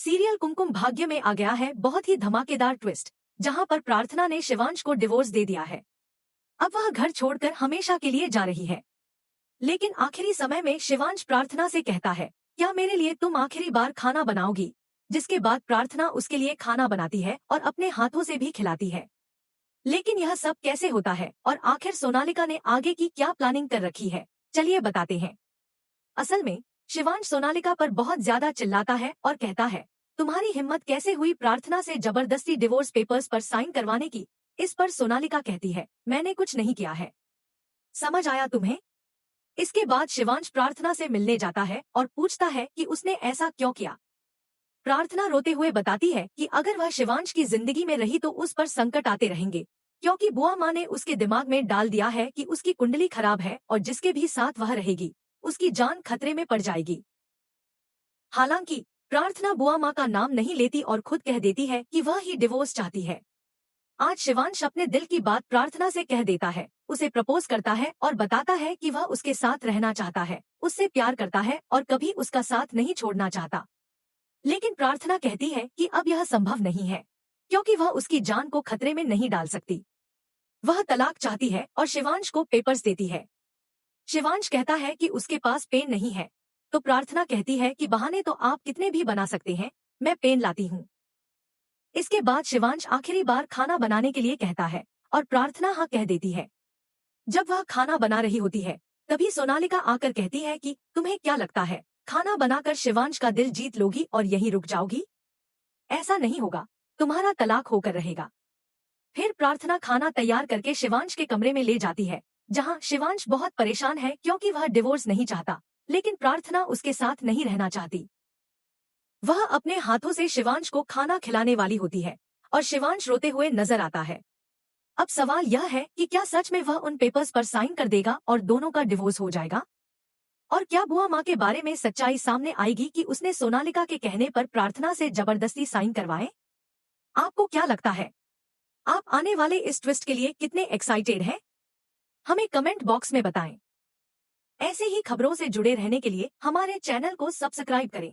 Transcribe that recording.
Serial Kumkum Bhagya में आ गया है बहुत ही धमाकेदार ट्विस्ट, जहां पर प्रार्थना ने शिवांश को डिवोर्स दे दिया है। अब वह घर छोड़कर हमेशा के लिए जा रही है। लेकिन आखिरी समय में शिवांश प्रार्थना से कहता है, क्या मेरे लिए तुम आखिरी बार खाना बनाओगी? जिसके बाद प्रार्थना उसके लिए खाना बनाती है और अपने हाथों से भी खिलाती है। लेकिन यह सब कैसे होता है और आखिर सोनालिका ने आगे की क्या प्लानिंग कर रखी है, चलिए बताते हैं। असल में शिवांश सोनालिका पर बहुत ज्यादा चिल्लाता है और कहता है, तुम्हारी हिम्मत कैसे हुई प्रार्थना से जबरदस्ती डिवोर्स पेपर्स पर साइन करवाने की? इस पर सोनालिका कहती है, मैंने कुछ नहीं किया है। समझ आया तुम्हें? इसके बाद शिवांश प्रार्थना से मिलने जाता है और पूछता है कि उसने ऐसा क्यों किया। प्रार्थना रोते हुए बताती है कि अगर वह शिवांश की जिंदगी में रही तो उस पर संकट आते रहेंगे, क्योंकि बुआ माँ ने उसके दिमाग में डाल दिया है कि उसकी कुंडली खराब है और जिसके भी साथ वह रहेगी उसकी जान खतरे में पड़ जाएगी। हालांकि प्रार्थना बुआ माँ का नाम नहीं लेती और खुद कह देती है कि वह ही डिवोर्स चाहती है। आज शिवांश अपने दिल की बात प्रार्थना से कह देता है, उसे प्रपोज करता है और बताता है कि वह उसके साथ रहना चाहता है, उससे प्यार करता है और कभी उसका साथ नहीं छोड़ना चाहता। लेकिन प्रार्थना कहती है कि अब यह संभव नहीं है, क्योंकि वह उसकी जान को खतरे में नहीं डाल सकती। वह तलाक चाहती है और शिवांश को पेपर्स देती है। शिवांश कहता है कि उसके पास पेन नहीं है, तो प्रार्थना कहती है कि बहाने तो आप कितने भी बना सकते हैं, मैं पेन लाती हूँ। इसके बाद शिवांश आखिरी बार खाना बनाने के लिए कहता है और प्रार्थना हाँ कह देती है। जब वह खाना बना रही होती है, तभी सोनालिका आकर कहती है कि तुम्हें क्या लगता है, खाना बनाकर शिवांश का दिल जीत लोगी और यहीं रुक जाओगी? ऐसा नहीं होगा, तुम्हारा तलाक होकर रहेगा। फिर प्रार्थना खाना तैयार करके शिवांश के कमरे में ले जाती है, जहां शिवांश बहुत परेशान है क्योंकि वह डिवोर्स नहीं चाहता, लेकिन प्रार्थना उसके साथ नहीं रहना चाहती। वह अपने हाथों से शिवांश को खाना खिलाने वाली होती है और शिवांश रोते हुए नजर आता है। अब सवाल यह है कि क्या सच में वह उन पेपर्स पर साइन कर देगा और दोनों का डिवोर्स हो जाएगा? और क्या बुआ माँ के बारे में सच्चाई सामने आएगी कि उसने सोनालिका के कहने पर प्रार्थना से जबरदस्ती साइन करवाए? आपको क्या लगता है? आप आने वाले इस ट्विस्ट के लिए कितने एक्साइटेड हैं? हमें कमेंट बॉक्स में बताएं। ऐसे ही खबरों से जुड़े रहने के लिए हमारे चैनल को सब्सक्राइब करें।